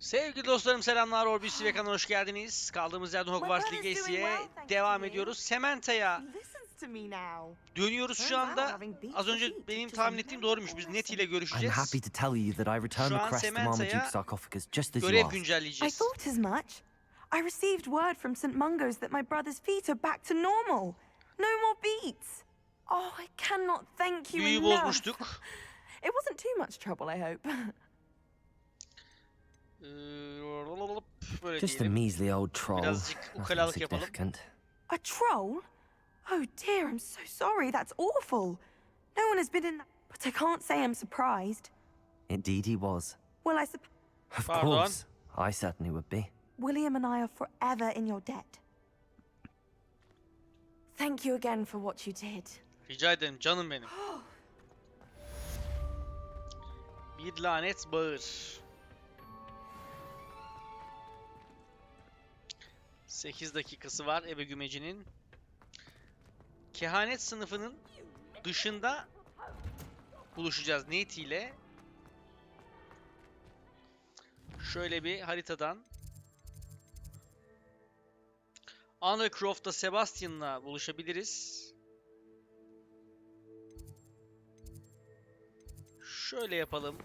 Sevgili dostlarım selamlar, BÜYÜSÜ ve kanalına hoş geldiniz. Kaldığımız yerden Hogwarts Legacy'ye devam ediyoruz. Sementa'ya dönüyoruz şu anda. Az önce benim tahmin ettiğim doğruymuş. Biz Net ile görüşeceğiz. Şu an Sementa'ya görev güncelleyeceğiz. I thought as much. I received word from St. Mungo's that my brother's feet are back to normal. No more beats. Oh, I cannot thank you Büyüyü enough. bozmuştuk. It wasn't too much trouble, I hope. Böyle Just a diyelim. measly old troll. Birazcık Nothing ukalalık yapalım. significant. A troll? Oh dear, I'm so sorry. That's awful. No one has been in that. But I can't say I'm surprised. Indeed he was. Well, I suppose Of Pardon? course. I certainly would be. William and I are forever in your debt. Thank you again for what you did. Rica ederim canım benim. Bir lanet bağır. 8 dakikası var ebe gümecinin. Kehanet sınıfının dışında buluşacağız Nate ile. Şöyle bir haritadan Undercroft'ta Sebastian'la buluşabiliriz. Şöyle yapalım.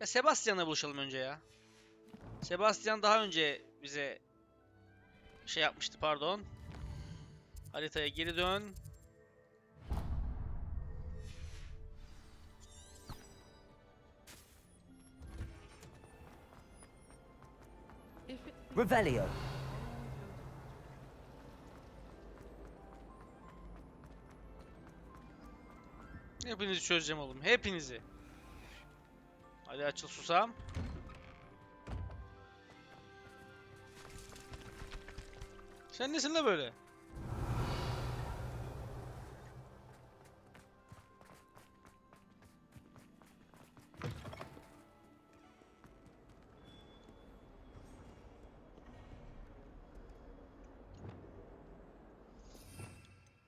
Ya Sebastian'la buluşalım önce ya. Sebastian daha önce bize şey yapmıştı, pardon. Haritaya geri dön. Revelio. Hepinizi çözeceğim oğlum. Hepinizi. Hadi açıl susam. Sen nesin la böyle?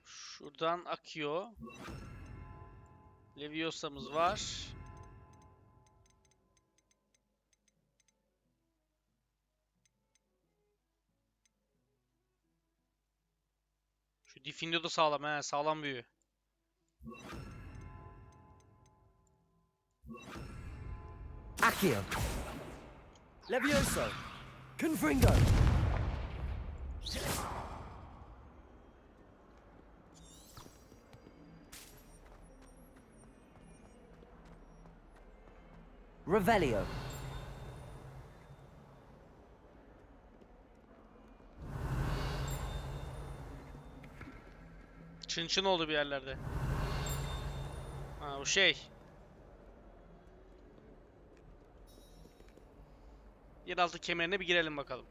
Şuradan akıyor. Leviosa'mız var. Şu Difindo da sağlam he, sağlam büyü. Accio. Levioso. Confringo. Revelio. Çın çın oldu bir yerlerde. Ha bu şey. Yeraltı kemerine bir girelim bakalım.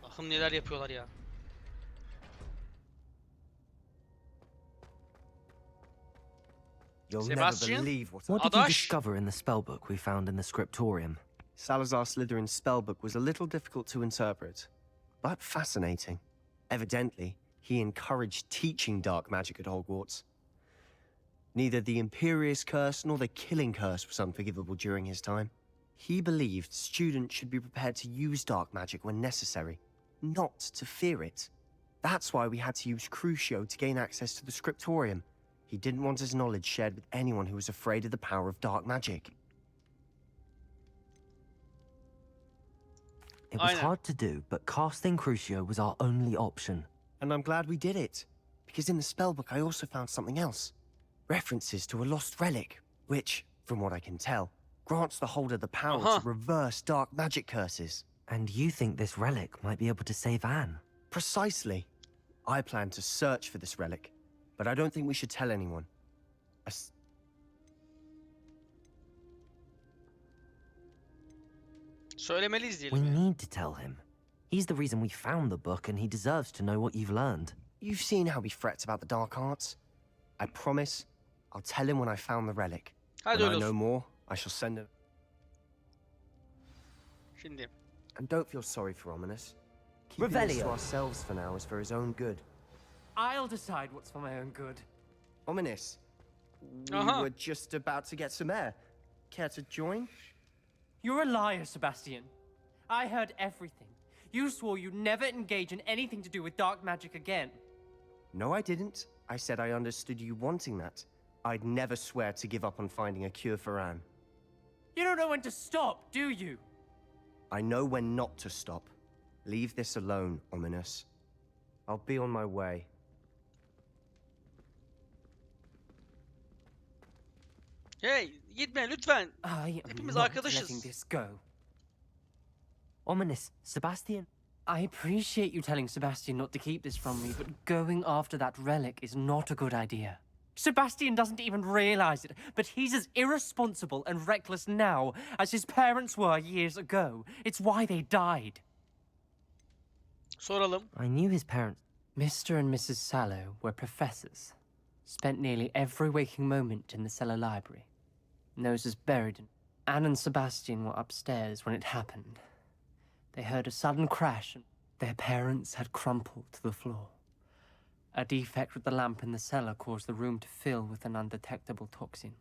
Bakın neler yapıyorlar ya. You'll Sebastian? never believe what did you Adaş? discover in the spellbook we found in the scriptorium? Salazar Slytherin's spellbook was a little difficult to interpret, but fascinating. Evidently, he encouraged teaching dark magic at Hogwarts. Neither the Imperious Curse nor the Killing Curse was unforgivable during his time. He believed students should be prepared to use dark magic when necessary, not to fear it. That's why we had to use Crucio to gain access to the scriptorium. He didn't want his knowledge shared with anyone who was afraid of the power of dark magic. It was Aynen. hard to do, but casting Crucio was our only option. And I'm glad we did it, because in the spellbook I also found something else. References to a lost relic, which, from what I can tell, grants the holder the power Uh-huh. to reverse dark magic curses. And you think this relic might be able to save Anne? Precisely. I plan to search for this relic, but I don't think we should tell anyone. Söylemeliyiz We diyelim ya. need to tell him. He's the reason we found the book, and he deserves to know what you've learned. You've seen how he frets about the dark arts. I promise I'll tell him when I found the relic. Hadi When öyle I know olsun. more, I shall send him. Şimdi. And don't feel sorry for Ominous. Keeping this Revelio. to ourselves for now is for his own good. I'll decide what's for my own good. Ominous. We Uh-huh. were just about to get some air. Care to join? You're a liar, Sebastian. I heard everything. You swore you'd never engage in anything to do with dark magic again. No, I didn't. I said I understood you wanting that. I'd never swear to give up on finding a cure for Anne. You don't know when to stop, do you? I know when not to stop. Leave this alone, Ominous. I'll be on my way. Hey, gitme lütfen. I am Hepimiz not arkadaşız. letting this go. Ominous, Sebastian. I appreciate you telling Sebastian not to keep this from me, but going after that relic is not a good idea. Sebastian doesn't even realize it, but he's as irresponsible and reckless now as his parents were years ago. It's why they died. Soralım. I knew his parents. Mr. and Mrs. Sallow were professors. Spent nearly every waking moment in the cellar library. Noses buried in. Anne and Sebastian were upstairs when it happened. They heard a sudden crash and their parents had crumpled to the floor. A defect with the lamp in the cellar caused the room to fill with an undetectable toxin.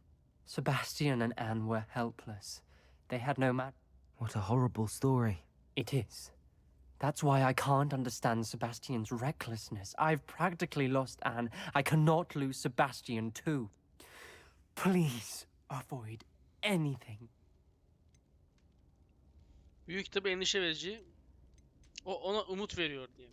Sebastian and Anne were helpless. They had no What a horrible story. It is. That's why I can't understand Sebastian's recklessness. I've practically lost Anne. I cannot lose Sebastian too. Please avoid anything. Büyük kitabı endişe verici. O ona umut veriyor diye.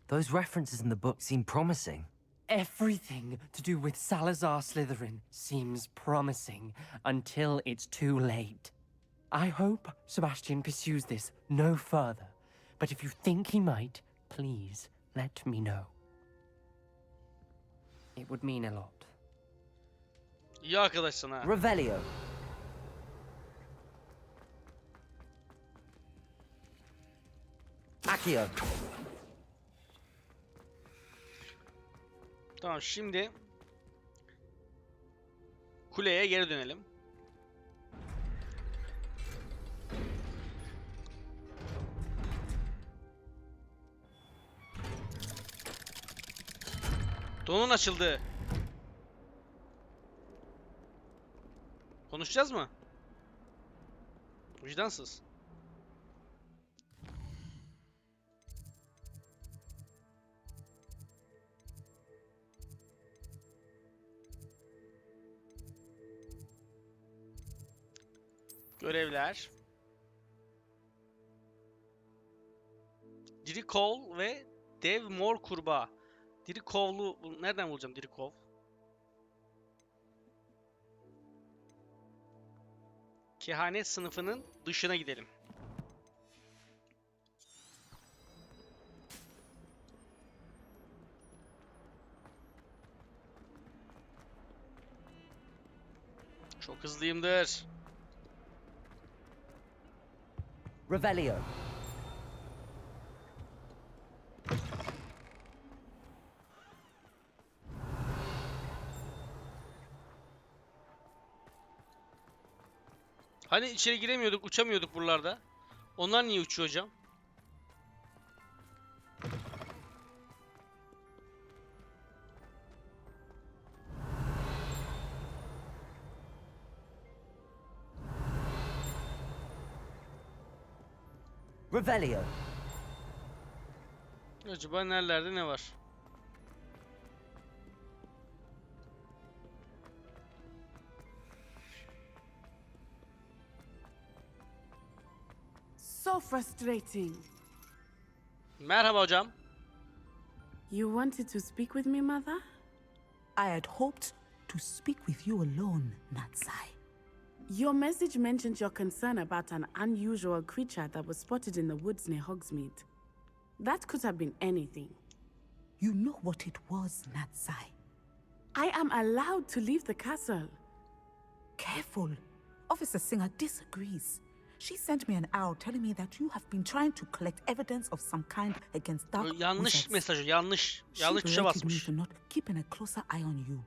Those references in the book seem promising. Everything to do with Salazar Slytherin seems promising until it's too late. I hope Sebastian pursues this no further. But if you think he might, please let me know. It would mean a lot. İyi arkadaşsın ha. Revelio. Accio. Tamam, şimdi kuleye geri dönelim. Donun açıldı. Konuşacağız mı? Vicdansız. Görevler. Dirikov ve dev mor kurbağa. Dirikovlu nereden bulacağım Dirikov? Kehanet sınıfının dışına gidelim. Çok hızlıyımdır. Revelio. Hani içeri giremiyorduk, uçamıyorduk buralarda. Onlar niye uçuyor hocam? Revelio. Acaba nerelerde ne var? So frustrating. Merhaba hocam. You wanted to speak with me, Mother? I had hoped to speak with you alone, Natsai. Your message mentioned your concern about an unusual creature that was spotted in the woods near Hogsmeade. That could have been anything. You know what it was, Natsai. I am allowed to leave the castle. Careful. Officer Singer disagrees. She sent me an owl telling me that you have been trying to collect evidence of some kind against dark Yanlış wizards. mesajı, yanlış She tuşa directed me basmış. to not keeping a closer eye on you.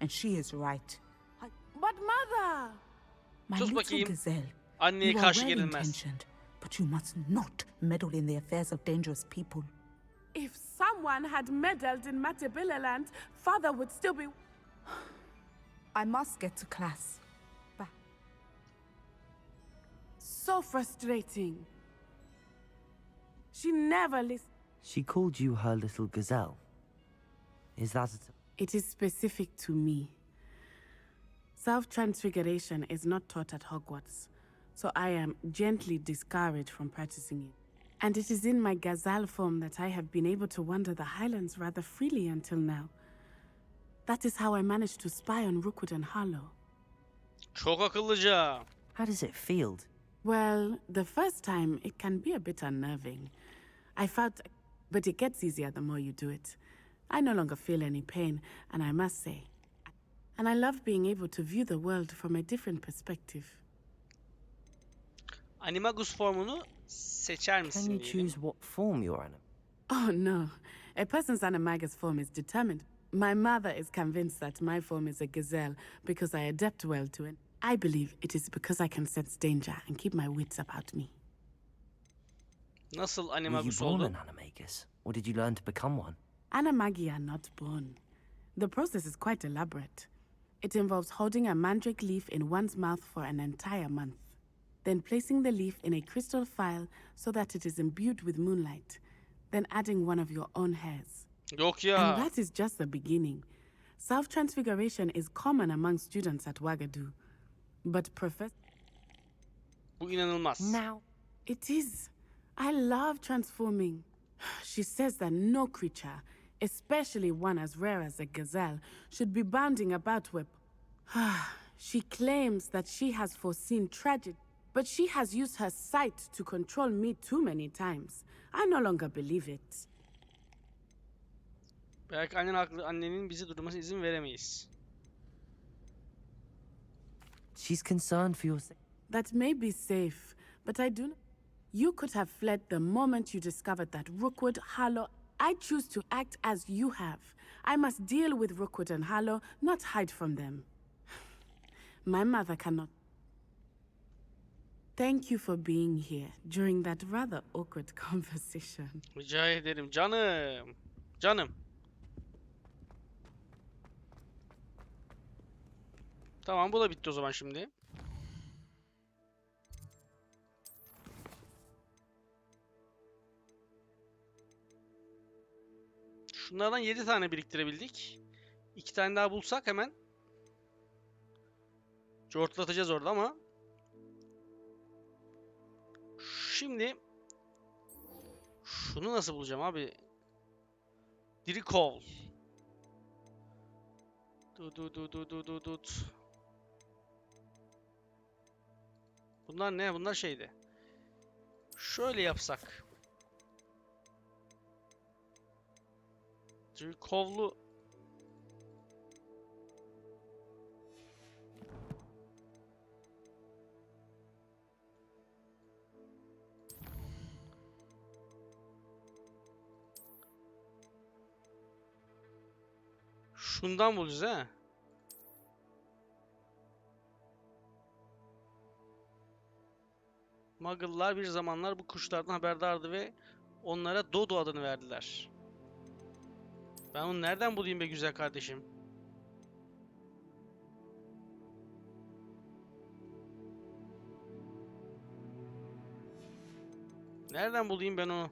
And she is right. But Mother! My Sus little bakayım. gazelle, Anneye you are karşı well gelinmez. intentioned, but you must not meddle in the affairs of dangerous people. If someone had meddled in Matabilaland, Father would still be... I must get to class. Bye. So frustrating. She never listens. She called you her little gazelle. Is that It is specific to me. Self-transfiguration is not taught at Hogwarts, so I am gently discouraged from practicing it. And it is in my gazelle form that I have been able to wander the Highlands rather freely until now. That is how I managed to spy on Rookwood and Harlow. Çok akıllıca. How does it feel? Well, the first time it can be a bit unnerving. I felt, but it gets easier the more you do it. I no longer feel any pain, and I must say, and I love being able to view the world from a different perspective. Animagus formunu seçer misin Can you diyelim. choose what form you're in? Oh no, a person's animagus form is determined. My mother is convinced that my form is a gazelle because I adapt well to it. I believe it is because I can sense danger and keep my wits about me. Nasıl Were you Animagus born oldu? an animagus, or did you learn to become one? Animagi are not born. The process is quite elaborate. It involves holding a mandrake leaf in one's mouth for an entire month, then placing the leaf in a crystal phial so that it is imbued with moonlight, then adding one of your own hairs. Yok And ya. that is just the beginning. Self-transfiguration is common among students at Wagadu, but Bu inanılmaz. Now, it is. I love transforming. She says that no creature, especially one as rare as a gazelle, should be bounding about with. She claims that she has foreseen tragedy, but she has used her sight to control me too many times. I no longer believe it. Belki annen haklı, annenin bizi durmasına izin veremeyiz. she's concerned for your safety. That may be safe, but I do. You could have fled the moment you discovered that Rookwood, Harlow. I choose to act as you have. I must deal with Rookwood and Harlow, not hide from them. My mother cannot. Thank you for being here during that rather awkward conversation. Rica ederim canım. Canım. Tamam, bu da bitti o zaman şimdi. Şunlardan 7 tane biriktirebildik. 2 tane daha bulsak hemen cortlatacağız orada ama şimdi şunu nasıl bulacağım abi? Dirikol. Tut. Bunlar ne? Bunlar şeydi. Şöyle yapsak. Dirikovlu. Şundan bulacağız ha. Muggle'lar bir zamanlar bu kuşlardan haberdardı ve onlara Dodo adını verdiler. Ben onu nereden bulayım be güzel kardeşim? Nereden bulayım ben onu?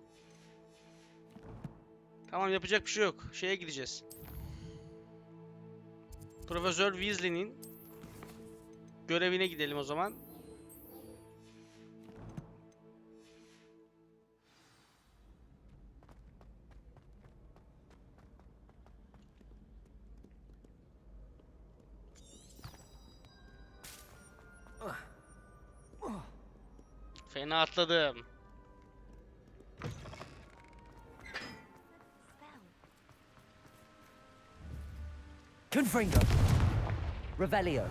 Tamam, yapacak bir şey yok. Şeye gideceğiz. Profesör Weasley'nin görevine gidelim o zaman. Fena atladım. Confringo. Revelio.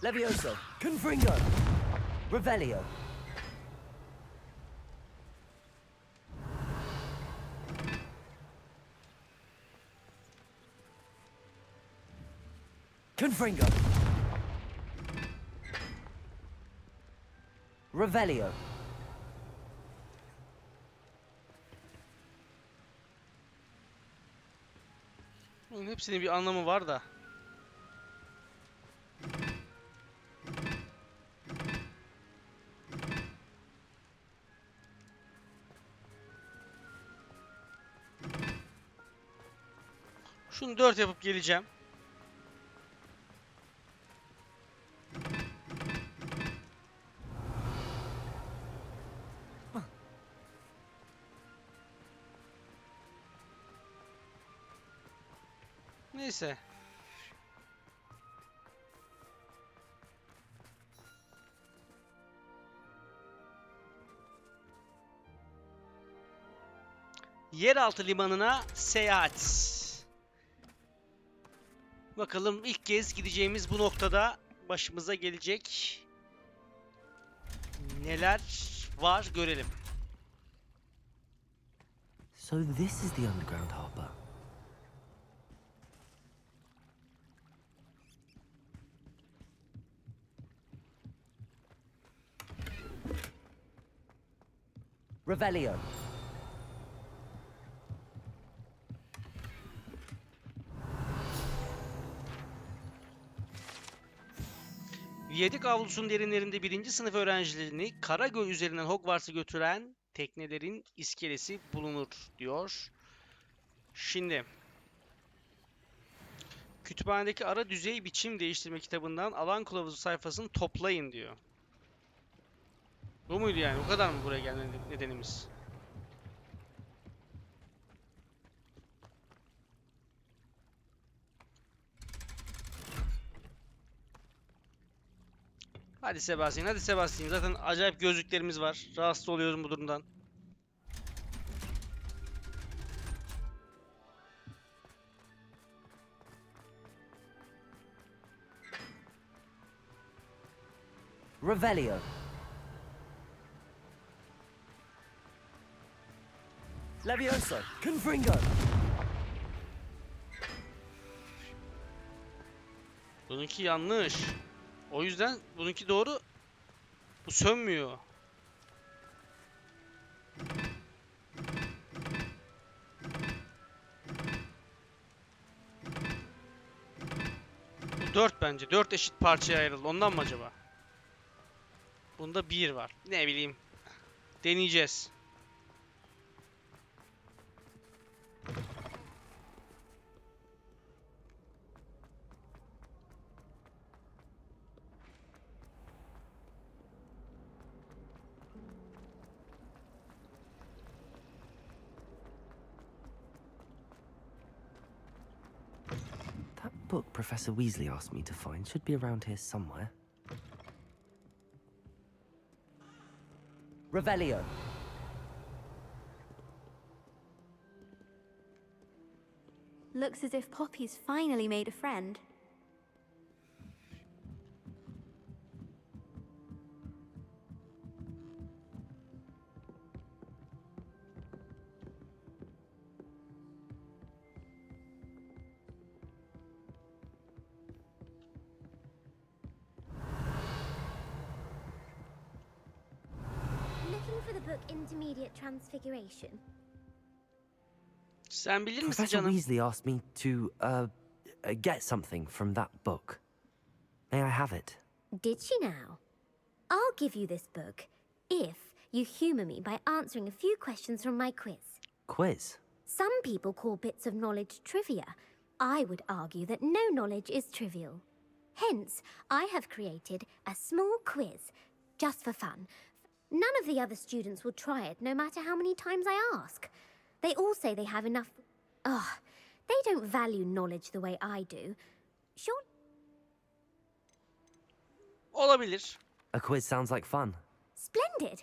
Levioso. Confringo. Revelio. Confringo. Revelio. Bunun hepsinin bir anlamı var da. Şunu 4 yapıp geleceğim. Neyse. Yeraltı limanına seyahat. Bakalım ilk kez gideceğimiz bu noktada başımıza gelecek neler var görelim. So this is the underground harbor. Revelio. Viyadik avlusunun derinlerinde 1. sınıf öğrencilerini Karagöl üzerinden Hogwarts'a götüren teknelerin iskelesi bulunur diyor. Şimdi kütüphanedeki ara düzey biçim değiştirme kitabından alan kılavuzu sayfasını toplayın diyor. Bu muydu yani? O kadar mı buraya gelme nedenimiz? Hadi Sebastian, hadi Sebastian. Zaten acayip gözlüklerimiz var. Rahatsız oluyorum bu durumdan. Revelio. Levioso. Confringo. Bununki yanlış. O yüzden bununki doğru. Bu sönmüyor. Bu 4 bence. 4 eşit parçaya ayrıldı. Ondan mı acaba? Bunda 1 var. Ne bileyim. Deneyeceğiz. That book Professor Weasley asked me to find should be around here somewhere. Revelio. Looks as if Poppy's finally made a friend. Looking for the book Intermediate Transfiguration. Sen bilir misin Professor canım? Weasley asked me to, get something from that book. May I have it? Did she now? I'll give you this book if you humour me by answering a few questions from my quiz. Quiz? Some people call bits of knowledge trivia. I would argue that no knowledge is trivial. Hence, I have created a small quiz just for fun. None of the other students will try it, no matter how many times I ask. They all say they have enough... they don't value knowledge the way I do. Sure. Olabilir. A quiz sounds like fun. Splendid.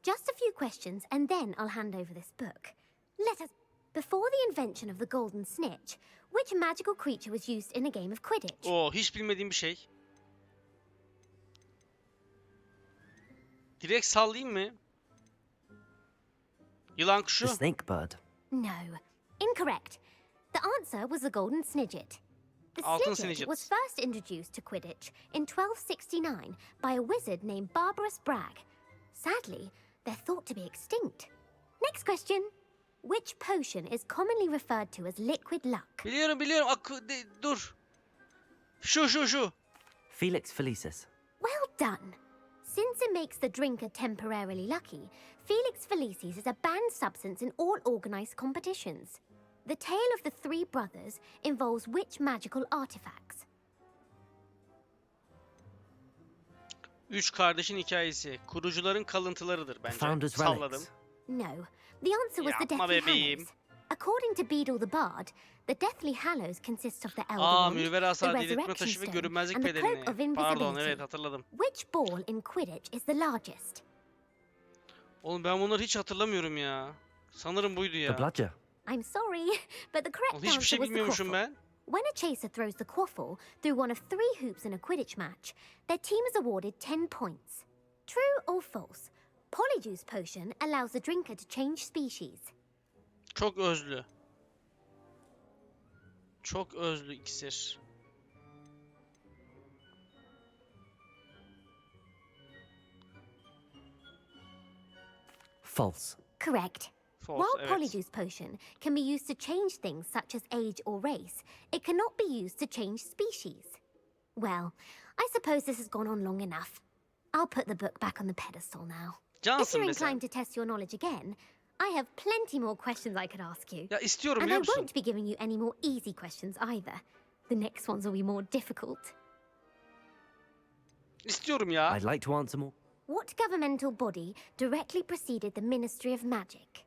Just a few questions, and then I'll hand over this book. Let us... Before the invention of the golden snitch, which magical creature was used in a game of Quidditch? Oo, hiç bilmediğim bir şey. Direkt sallayayım mı? Yılan The kuşu. snake bird. No, incorrect. The answer was the golden snidget. The Altın snidget snidget. was first introduced to Quidditch in 1269 by a wizard named Barbarous Bragg. Sadly, they're thought to be extinct. Next question. Which potion is commonly referred to as liquid luck? Biliyorum. Dur. Şu. Felix Felicis. Well done. Since it makes the drinker temporarily lucky, Felix Felicis is a banned substance in all organized competitions. The tale of the three brothers involves which magical artifacts? Üç kardeşin hikayesi. Kurucuların kalıntılarıdır bence. Founders' Salladım. relics. No, the answer was the Yapma Deathly bebeğim. Hallows. According to Beedle the Bard, the Deathly Hallows consists of the Elder Wand, Münevver the Asa diriltme Resurrection taşı ve Stone, görünmezlik and the Cloak of bedenini. Pardon, Invisibility. evet hatırladım. Which ball in Quidditch is the largest? Oğlum ben bunları hiç hatırlamıyorum ya. Sanırım buydu The ya. bludger. I'm sorry, but the correct Oğlum hiçbir answer şey was the bilmiyormuşum quaffle. ben. When a chaser throws the quaffle through one of 3 hoops in a Quidditch match, their team is awarded 10 points. True or false? Polyjuice potion allows the drinker to change species. Çok özlü. Çok özlü iksir. False. Correct. False, While evet. Polyjuice potion can be used to change things such as age or race, it cannot be used to change species. Well, I suppose this has gone on long enough. I'll put the book back on the pedestal now. If Cansın you're be sen. inclined to test your knowledge again, I have plenty more questions I could ask you. Ya istiyorum And I biliyor musun? won't be giving you any more easy questions either. The next ones will be more difficult. İstiyorum ya. I'd like to answer more. What governmental body directly preceded the Ministry of Magic?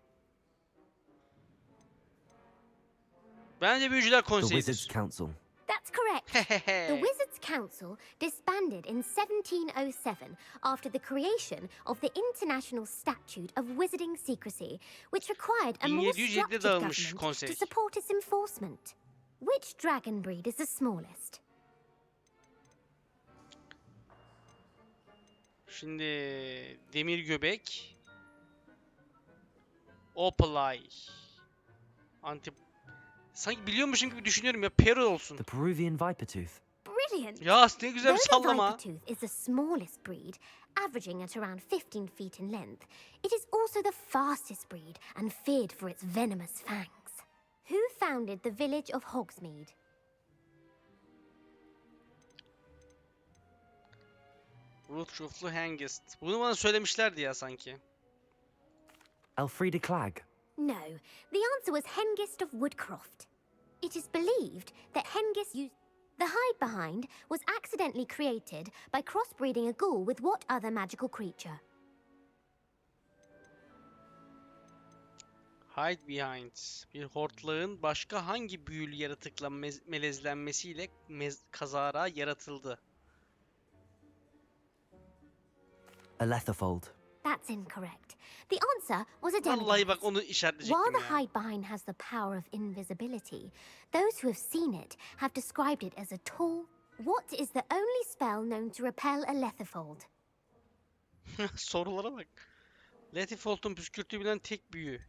Bence Büyücüler The Konseyi'dir. Wizards' Council. That's correct. The Wizards' Council disbanded in 1707 after the creation of the International Statute of Wizarding Secrecy, which required a more 1707'de structured dağılmış government konsey. to support its enforcement. Which dragon breed is the smallest? Şimdi demir göbek. Opalay. Sanki biliyormuşum gibi düşünüyorum ya. Peril olsun. The Peruvian viper tooth. Brilliant! Ya ne güzel bir Though the sallama. Vipertooth is the smallest breed, averaging at around 15 feet in length, it is also the fastest breed and feared for its venomous fangs. Who founded the village of Hogsmeade? Rootrufflu Hengist. Bunu bana söylemişlerdi ya sanki. Elfrida Clag. No, the answer was Hengist of Woodcroft. It is believed that Hengist used... The hide behind was accidentally created by crossbreeding a ghoul with what other magical creature? Hide behind. Bir hortlağın başka hangi büyülü yaratıkla melezlenmesiyle kazara yaratıldı? A Letherfold. That's incorrect. The answer was a Vallahi bak demigod. onu While işaretleyecektim the ya. hide behind has the power of invisibility, those who have seen it have described it as a tall... What is the only spell known to repel a letherfold? Sorulara bak. Letterfold'un püskürtüğü bilen tek büyü.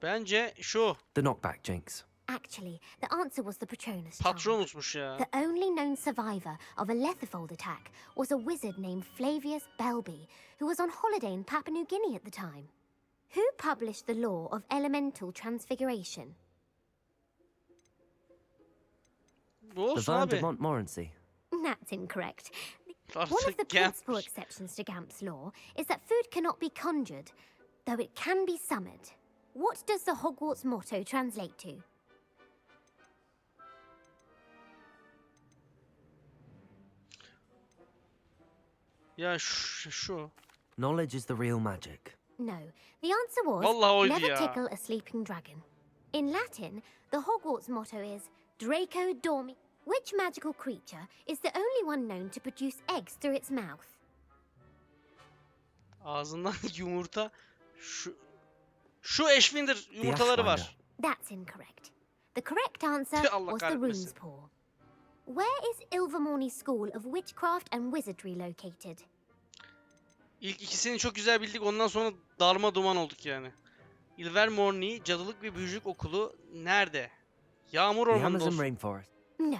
Bence şu. The knockback jinx. Actually, the answer was the Patronus charm. Patronusmuş ya. The only known survivor of a letherfold attack was a wizard named Flavius Belby, who was on holiday in Papua New Guinea at the time. Who published the law of elemental transfiguration? Bu The olsun Verne de abi. Montmorency. That's incorrect. One Artık of the Gamp. principal exceptions to Gamp's law is that food cannot be conjured, though it can be summoned. What does the Hogwarts motto translate to? Ya şu. Knowledge is the real magic. No, the answer was Vallahi oydu never ya. tickle a sleeping dragon. In Latin, the Hogwarts motto is Draco Dormi. Which magical creature is the only one known to produce eggs through its mouth? Ağzından yumurta. Şu eşfindir yumurtaları var. That's incorrect. The correct answer Allah was the kahretmesin. Rune's Paw. Where is Ilvermorny School of Witchcraft and Wizardry located? İlk ikisini çok güzel bildik. Ondan sonra darma duman olduk yani. Ilvermorny Cadılık ve Büyücülük Okulu nerede? Yağmur The ormanında Amazon olsun. rainforest. No,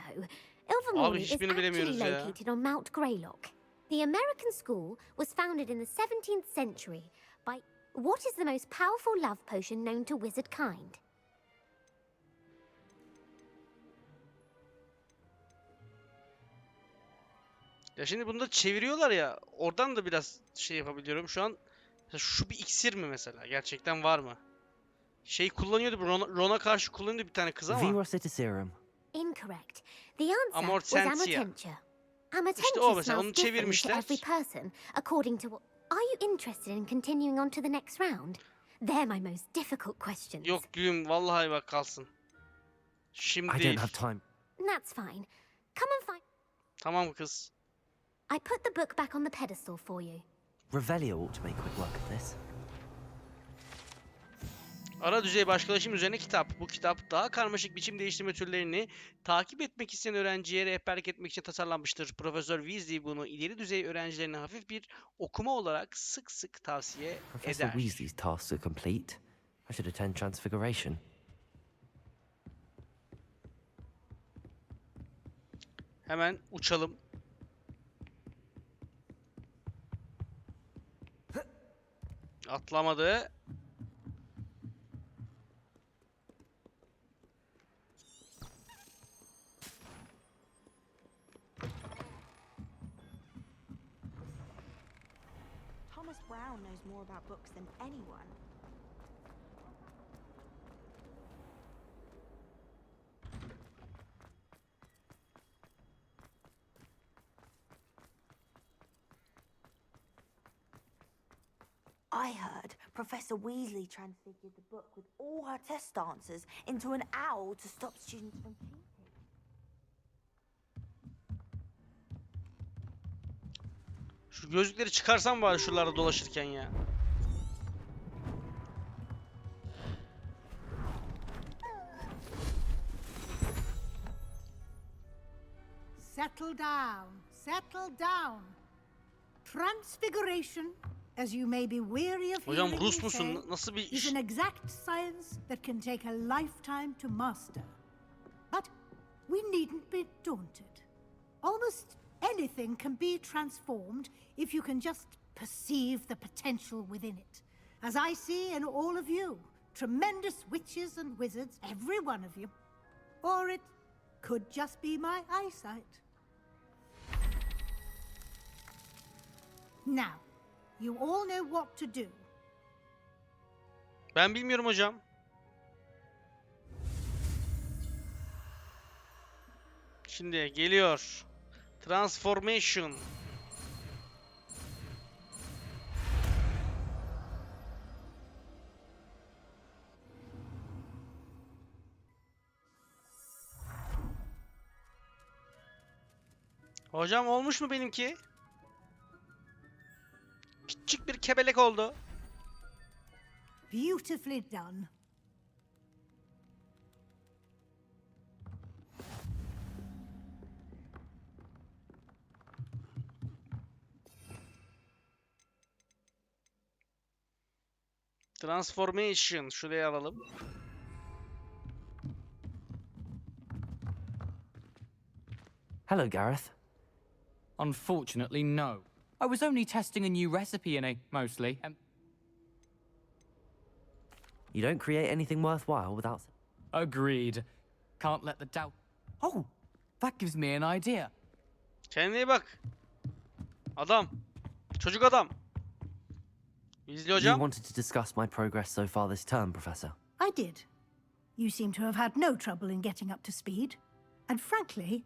Ilvermorny Abi is hiçbirini bilemiyoruz actually ya. located on Mount Greylock. The American school was founded in the 17th century by... What is the most powerful love potion known to wizard kind? Ya şimdi bunu da çeviriyorlar ya. Oradan da biraz şey yapabiliyorum. Şu an mesela şu bir iksir mi mesela? Gerçekten var mı? Şey kullanıyordu. Ron'a karşı kullanıyordu bir tane kız ama. Virositiserum. Incorrect. The answer was Amortentia. Amortentia. İşte o Amortentia mesela, onu smells different to çevirmişler. every person, according to what... Are you interested in continuing on to the next round? They're my most difficult questions. Yok gülüm vallahi bak kalsın. Şimdi I değil. don't have time. That's fine. Come and find... Tamam kız. I put the book back on the pedestal for you. Revelio ought to make quick work of this. Ara düzey başkalaşım üzerine kitap. Bu kitap daha karmaşık biçim değiştirme türlerini takip etmek isteyen öğrenciye rehberlik etmek için tasarlanmıştır. Profesör Weasley bunu ileri düzey öğrencilerine hafif bir okuma olarak sık sık tavsiye Professor eder. Weasley's tasks are complete. I should attend Transfiguration. Hemen uçalım. Atlamadı. Thomas Brown knows more about books than anyone. I heard Professor Weasley transfigured the book with all her test answers into an owl to stop students from cheating. Şu gözlükleri çıkarsam bari şuralarda dolaşırken ya. Settle down, settle down. Transfiguration, as you may be weary of Hocam hearing Rus me musun? say, Nasıl bir is an exact science that can take a lifetime to master. But we needn't be daunted. Almost anything can be transformed if you can just perceive the potential within it. As I see in all of you, tremendous witches and wizards, every one of you. Or it could just be my eyesight. Now, you all know what to do. Ben bilmiyorum hocam. Şimdi geliyor. Transformation. Hocam olmuş mu benimki? Küçük bir kebelek oldu. Beautifully done. Transformation. Şuraya alalım. Hello, Gareth. Unfortunately, no. I was only testing a new recipe in mostly. You don't create anything worthwhile without... Agreed. Can't let the doubt... Oh, that gives me an idea. Kendine iyi bak. Adam. Çocuk adam. Weasley You hocam. wanted to discuss my progress so far this term, Professor. I did. You seem to have had no trouble in getting up to speed. And frankly,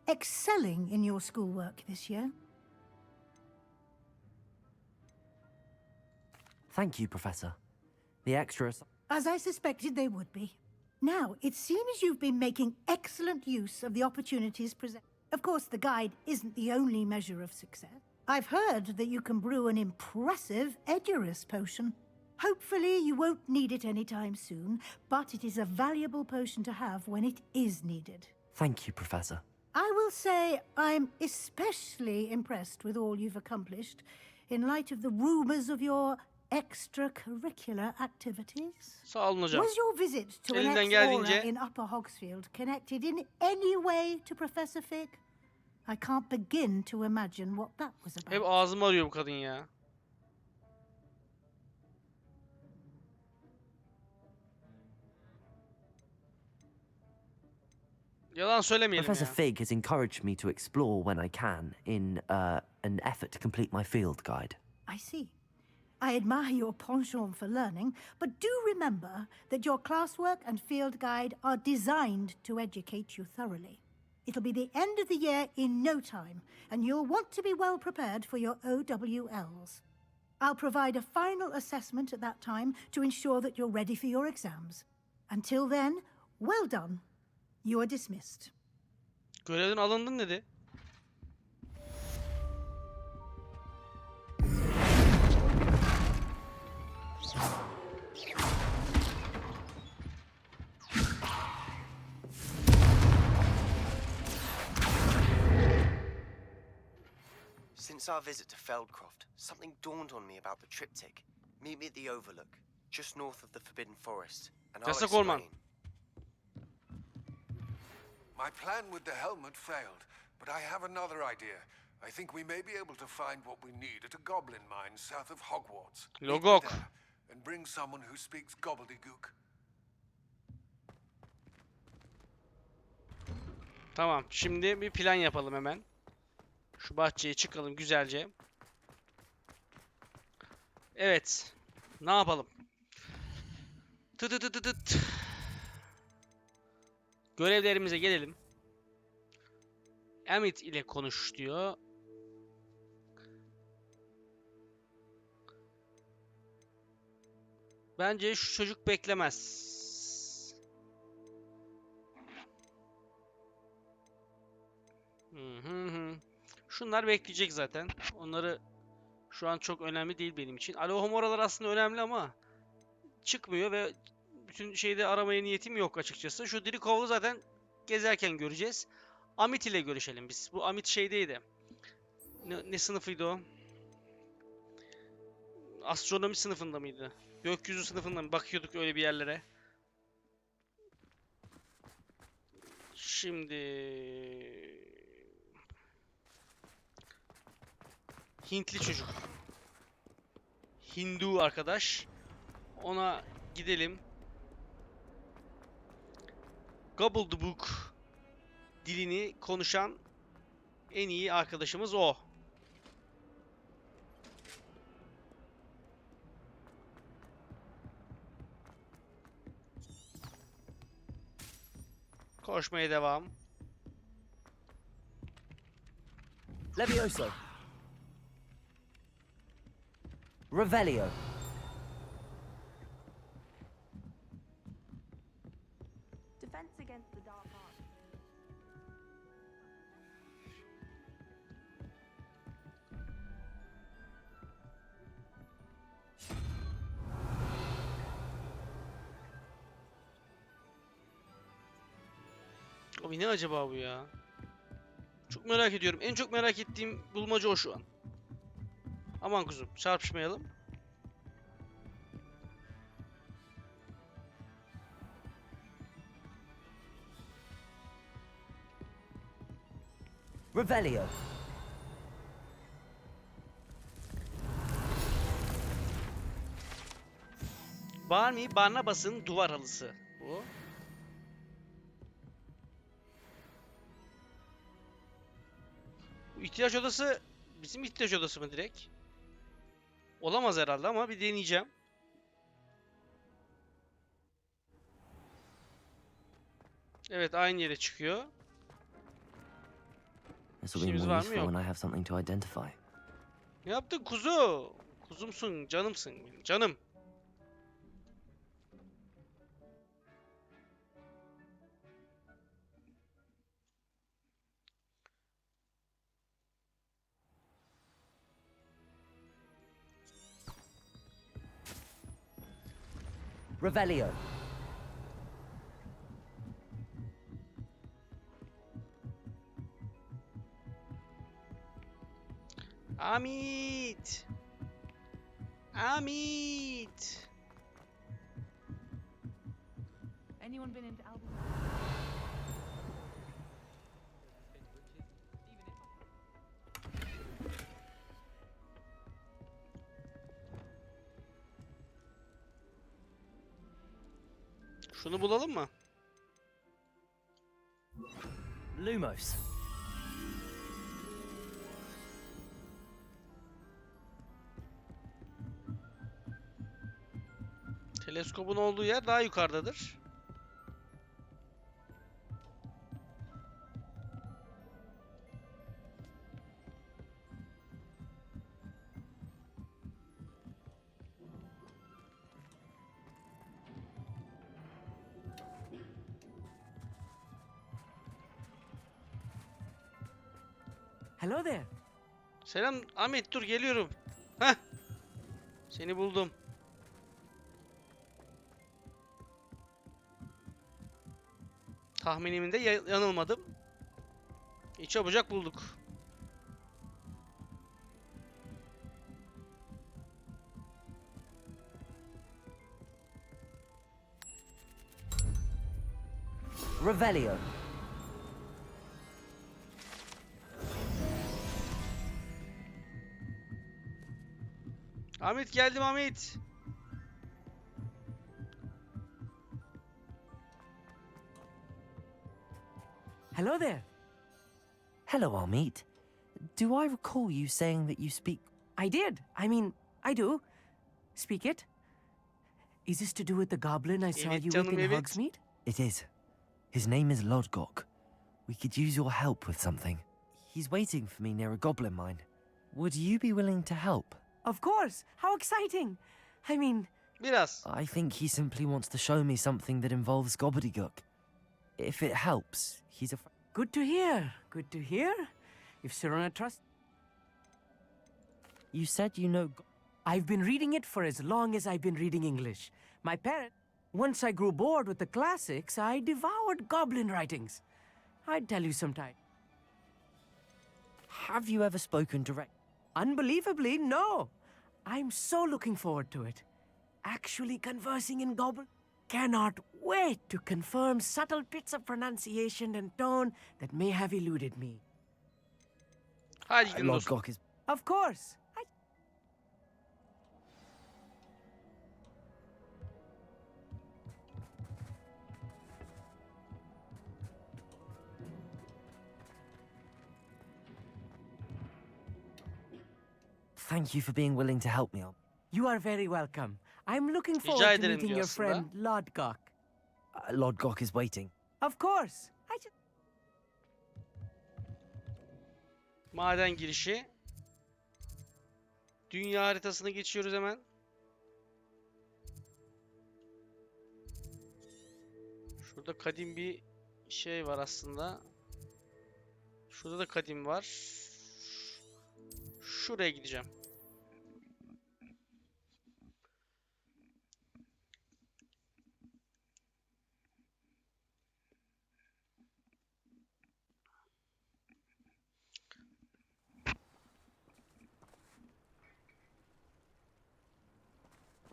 excelling in your schoolwork this year. Thank you, Professor. The extra... As I suspected they would be. Now, it seems you've been making excellent use of the opportunities presented. Of course, the guide isn't the only measure of success. I've heard that you can brew an impressive Edurus potion. Hopefully, you won't need it anytime soon, but it is a valuable potion to have when it is needed. Thank you, Professor. I will say I'm especially impressed with all you've accomplished in light of the rumors of your extracurricular activities. Sağ olun hocam. Was your visit to an Elinden ex-aura geldiğince- in Upper Hogsfield connected in any way to Professor Fig? I can't begin to imagine what that was about. Hep ağzımı arıyor bu kadın ya. Yalan söylemeyelim Professor ya. Fig has encouraged me to explore when I can in an effort to complete my field guide. I see. I admire your penchant for learning, but do remember that your classwork and field guide are designed to educate you thoroughly. It'll be the end of the year in no time, and you'll want to be well prepared for your OWLs. I'll provide a final assessment at that time to ensure that you're ready for your exams. Until then, well done. You are dismissed. Görevden alındın dedi. Since our visit to Feldcroft, something dawned on me about the triptych. Meet me at the Overlook, just north of the Forbidden Forest, and I'll Yasak orman. explain. My plan with the helmet failed, but I have another idea. I think we may be able to find what we need at a goblin mine south of Hogwarts. Meet me Logok. there, and bring someone who speaks gobbledygook. Tamam. Şimdi bir plan yapalım hemen. Şu bahçeye çıkalım güzelce. Evet. Ne yapalım? Tı tı tı tı tıt. Görevlerimize gelelim. Amit ile konuş diyor. Bence şu çocuk beklemez. Şunlar bekleyecek zaten. Onları şu an çok önemli değil benim için. Alohomoralar aslında önemli ama çıkmıyor ve bütün şeyde aramaya niyetim yok açıkçası. Şu Drikov'u zaten gezerken göreceğiz. Amit ile görüşelim biz. Bu Amit şeydeydi. Ne sınıfıydı o? Astronomi sınıfında mıydı? Gökyüzü sınıfında mı? Bakıyorduk öyle bir yerlere. Şimdi Hintli çocuk. Hindu arkadaş. Ona gidelim. Gobbledygook dilini konuşan en iyi arkadaşımız o. Koşmaya devam. Levioso. Revelio. Defense against the dark arts. Abi ne acaba bu ya? Çok merak ediyorum. En çok merak ettiğim bulmaca o şu an. Aman kuzum, çarpışmayalım. Revelio. Barney Barnabas'ın duvar halısı. Bu. Bu ihtiyaç odası bizim ihtiyaç odası mı direkt? Olamaz herhalde ama bir deneyeceğim. Evet, aynı yere çıkıyor. This will be İşimiz more var mı? useful Yok. when I have something to identify. Ne yaptın kuzu? Kuzumsun, canımsın benim, canım. Revelio. Amit! Amit! Anyone been into album? Şunu bulalım mı? Lumos. Teleskopun olduğu yer daha yukarıdadır. Hello there. Selam Ahmet, dur geliyorum. Heh. Seni buldum. Tahminimde yanılmadım. Çabucak bulduk. Revelio. Ahmet geldim Ahmet. Hello there. Hello, Amit. Do I recall you saying that you speak... I did. I mean, I do. Speak it. Is this to do with the goblin I saw Evet you with canım, in evet. Hogsmeade? It is. His name is Lodgok. We could use your help with something. He's waiting for me near a goblin mine. Would you be willing to help? Of course. How exciting. I mean... Biraz. I think he simply wants to show me something that involves gobbledygook. If it helps, he's a... Good to hear. Good to hear. If Sirona trusts... You said you know... I've been reading it for as long as I've been reading English. My parents... Once I grew bored with the classics, I devoured goblin writings. I'd tell you sometime. Have you ever spoken direct... Unbelievably, no. I'm so looking forward to it. Actually conversing in goblin. Cannot wait to confirm subtle bits of pronunciation and tone that may have eluded me. Hadi gidelim dostum. Lodgok is... Of course. Thank you for being willing to help me. You are very welcome. I'm looking Rica forward to ederim meeting diyor your aslında. friend Lodgok. Lodgok is waiting. Of course. Maden girişi. Dünya haritasına geçiyoruz hemen. Şurada kadim bir şey var aslında. Şurada da kadim var. Şuraya gideceğim.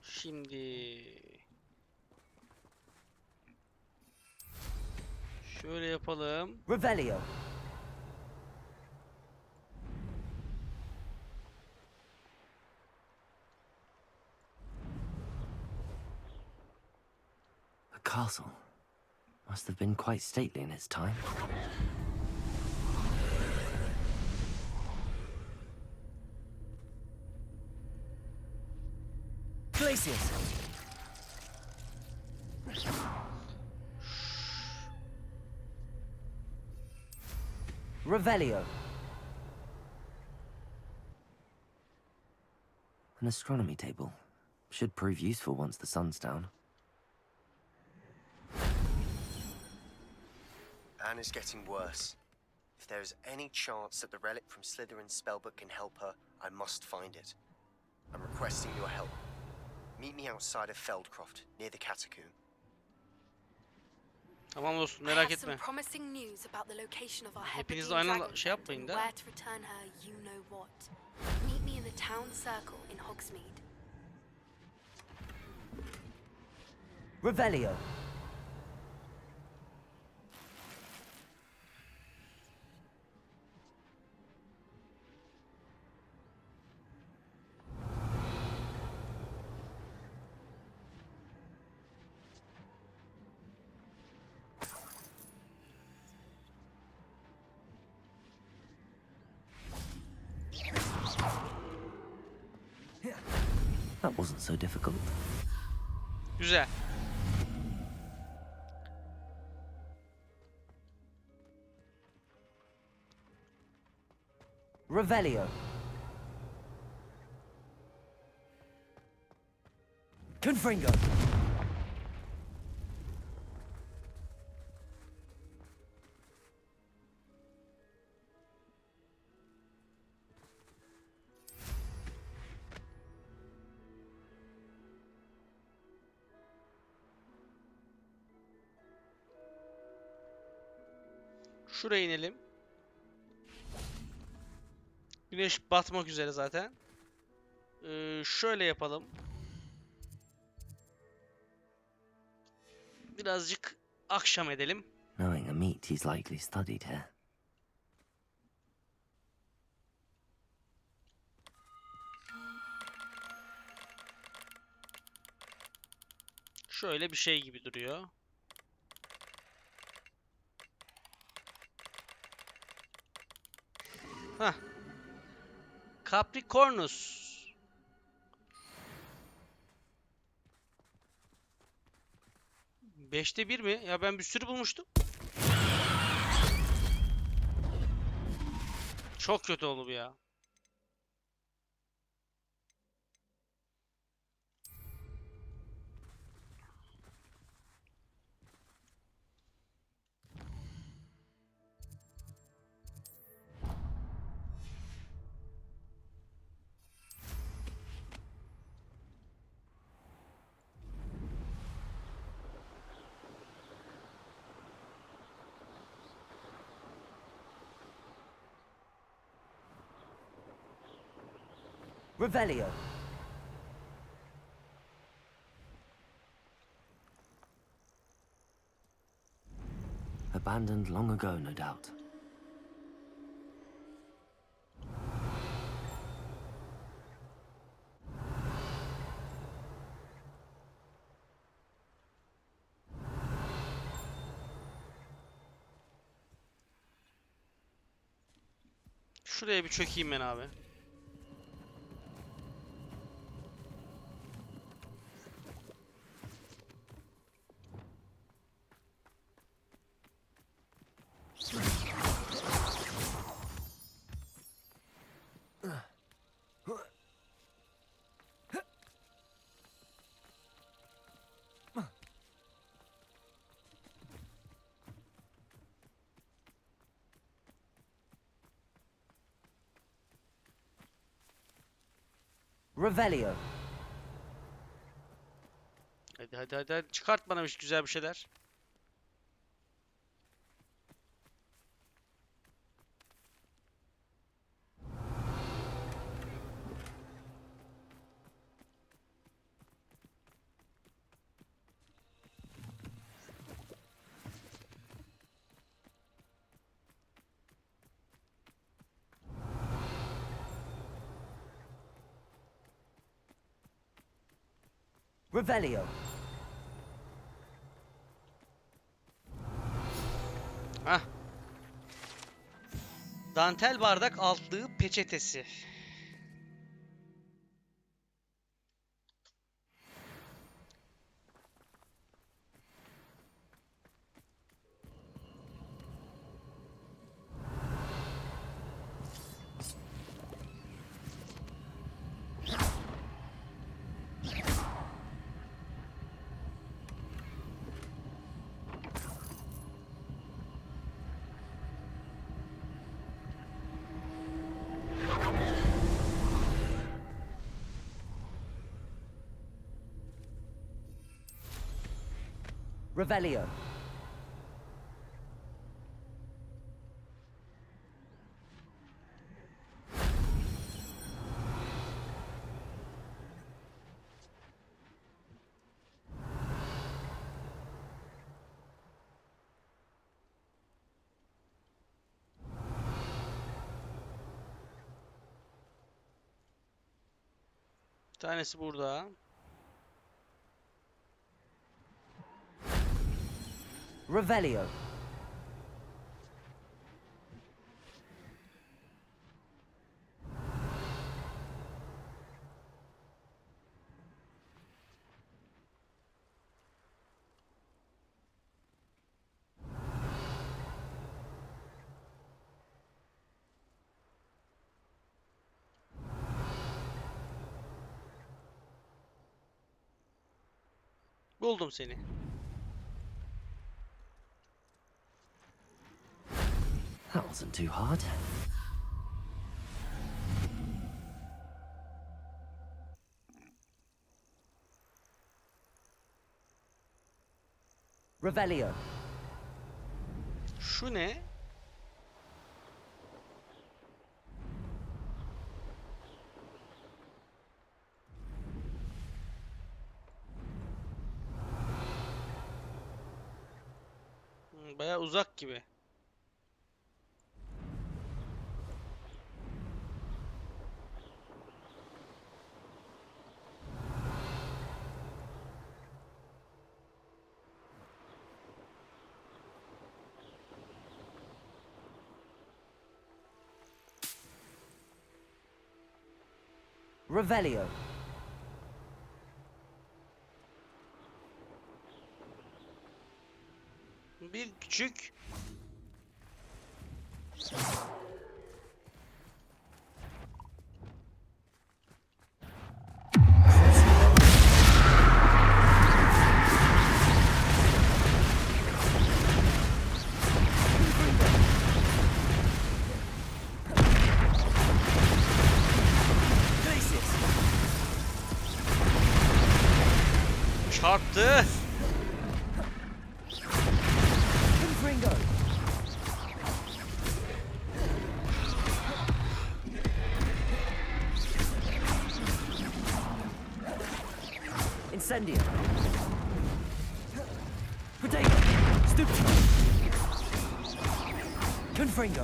Şimdi şöyle yapalım. Revelio. The castle must have been quite stately in its time. Glaciers. Revelio. An astronomy table. Should prove useful once the sun's down. Anna's getting worse. If there is any chance that the relic from Slytherin's spellbook can help her, I must find it. I'm requesting your help. Meet me outside of Feldcroft, near the catacomb. Tamam dostum, merak etme. Hepiniz de aynı anda şey yapmayın da. Revelio. That wasn't so difficult. Güzel. Revelio. Confringo. Şuraya inelim. Güneş batmak üzere zaten. Şöyle yapalım. Birazcık akşam edelim. Knowing a meat, he's likely studied here. Şöyle bir şey gibi duruyor. Hah. Capricornus. Beşte bir mi? Ya ben bir sürü bulmuştum. Çok kötü oldu bu ya. Revelio. Abandoned long ago, no doubt. Şuraya bir çökeyim ben abi. Revelio. Hadi çıkart bana güzel bir şeyler. Revelio. Hah. Dantel bardak altlığı peçetesi. Revelio. tanesi burada. Revelio. Buldum seni. That wasn't too hard. Revelio. Şu ne? Bayağı uzak gibi. Revelio. Bir küçük çarptı. Incendio. Potato. Stupid. Confringo.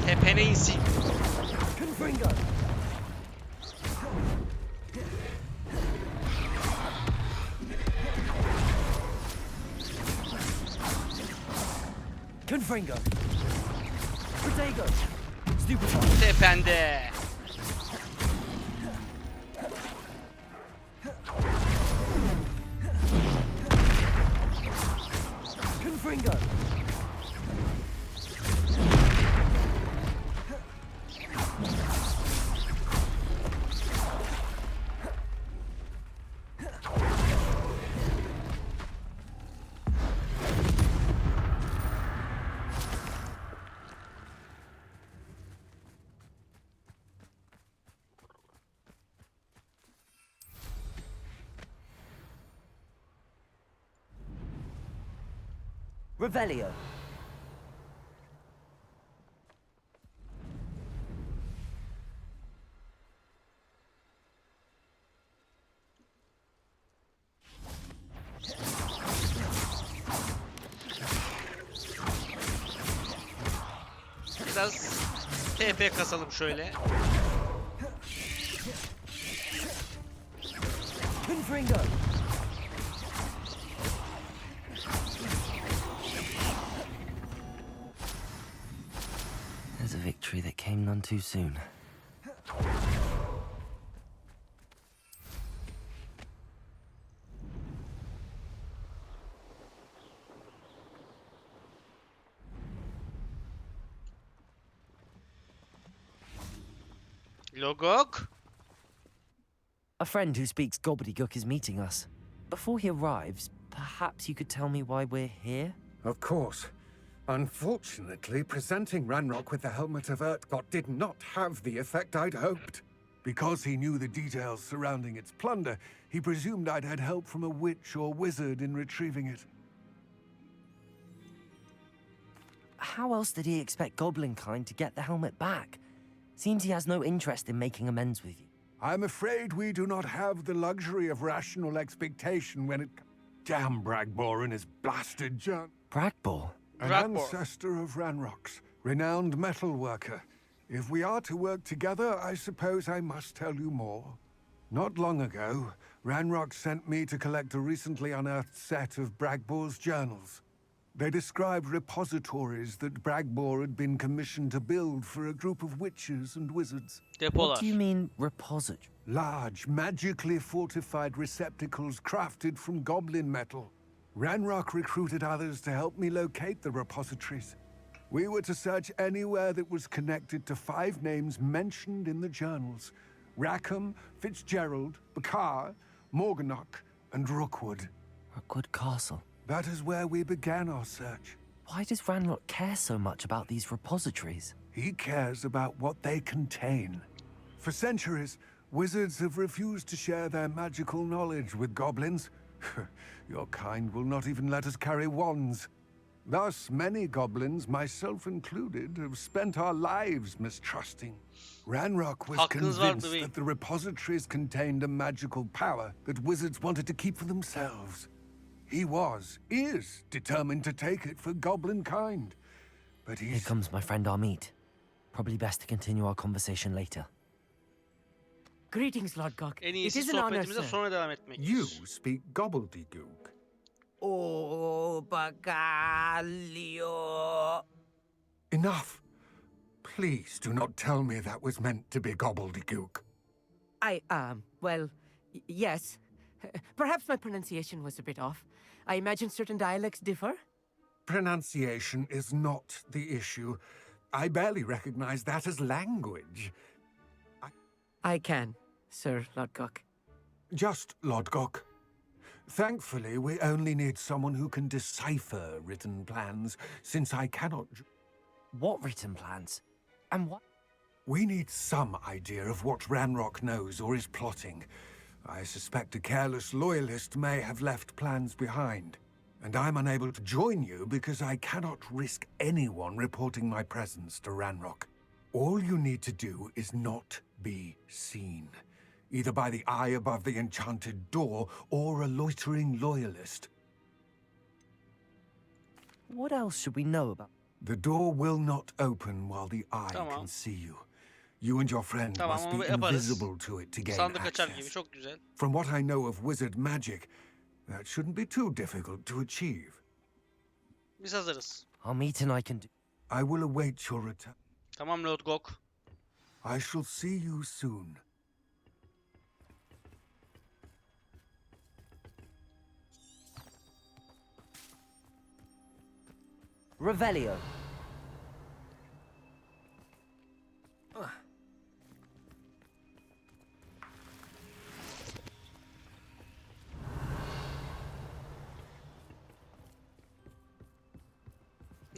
Tepene insin. Confringo. Confringo. Protego. Stupid. Tepende. Confringo. Revelio. Biraz TP kasalım şöyle. Confringo. There's a victory that came none too soon. Logok. A friend who speaks gobbledygook is meeting us. Before he arrives, perhaps you could tell me why we're here? Of course. Unfortunately, presenting Ranrock with the helmet of Urtkot did not have the effect I'd hoped. Because he knew the details surrounding its plunder, he presumed I'd had help from a witch or wizard in retrieving it. How else did he expect Goblinkind to get the helmet back? Seems he has no interest in making amends with you. I'm afraid we do not have the luxury of rational expectation when it... Damn Bragbor and his blasted junk. Bragbor? An ancestor of Ranrock's, renowned metal worker. If we are to work together, I suppose I must tell you more. Not long ago, Ranrock sent me to collect a recently unearthed set of Bragbor's journals. They described repositories that Bragbor had been commissioned to build for a group of witches and wizards. What do you mean, repository? Large, magically fortified receptacles crafted from goblin metal. Ranrock recruited others to help me locate the repositories. We were to search anywhere that was connected to 5 names mentioned in the journals. Rackham, Fitzgerald, Bakar, Morganach, and Rookwood. Rookwood Castle. That is where we began our search. Why does Ranrock care so much about these repositories? He cares about what they contain. For centuries, wizards have refused to share their magical knowledge with goblins. Your kind will not even let us carry wands. Thus, many goblins, myself included, have spent our lives mistrusting. Ranrock was convinced that the repositories contained a magical power that wizards wanted to keep for themselves. He is determined to take it for goblin kind. But Here comes my friend Amit. Probably best to continue our conversation later. Greetings, Lord Gok. En It iyisi is an honor, sohbetimize sir. sonra devam etmek. You speak gobbledygook. Oh, Bagalio. Enough. Please do not tell me that was meant to be gobbledygook. Well, yes. Perhaps my pronunciation was a bit off. I imagine certain dialects differ? Pronunciation is not the issue. I barely recognize that as language. I can, Sir Lodgok. Just Lodgok. Thankfully, we only need someone who can decipher written plans, since I cannot... What written plans? And what? We need some idea of what Ranrock knows or is plotting. I suspect a careless loyalist may have left plans behind. And I'm unable to join you because I cannot risk anyone reporting my presence to Ranrock. All you need to do is not be seen. Either by the eye above the enchanted door, or a loitering loyalist. What else should we know about? The door will not open while the eye can see you. You and your friend must be invisible to it to gain Sandık açar gibi, access. çok güzel. From what I know of wizard magic, that shouldn't be too difficult to achieve. Biz hazırız. Amit and I can do... I will await your return. Tamam Lord Gok. I shall see you soon. Revelio.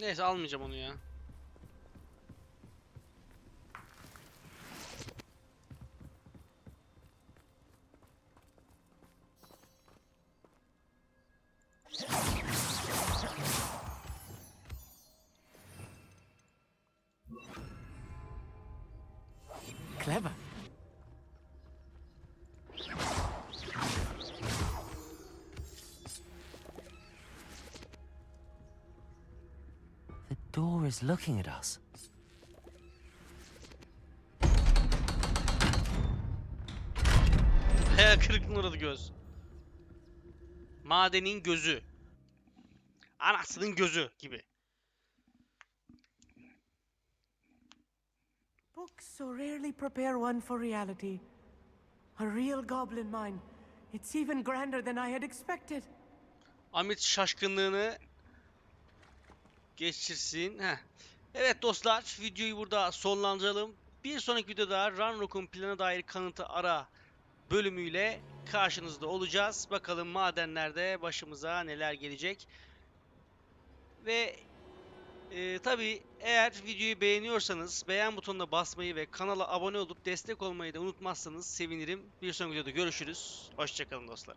Neyse almayacağım onu ya. Clever. The door is looking at us. Hayal kırıklığına uğradı göz. Madenin gözü. Anasının gözü gibi. Books so rarely prepare one for reality. A real goblin mine. It's even grander than I had expected. Amit şaşkınlığını geçirsin. Heh. Evet dostlar, videoyu burada sonlandıralım. Bir sonraki videoda Ranrock'un plana dair kanıtı ara bölümüyle karşınızda olacağız. Bakalım madenlerde başımıza neler gelecek. Ve tabii eğer videoyu beğeniyorsanız beğen butonuna basmayı ve kanala abone olup destek olmayı da unutmazsanız sevinirim. Bir sonraki videoda görüşürüz. Hoşçakalın dostlar.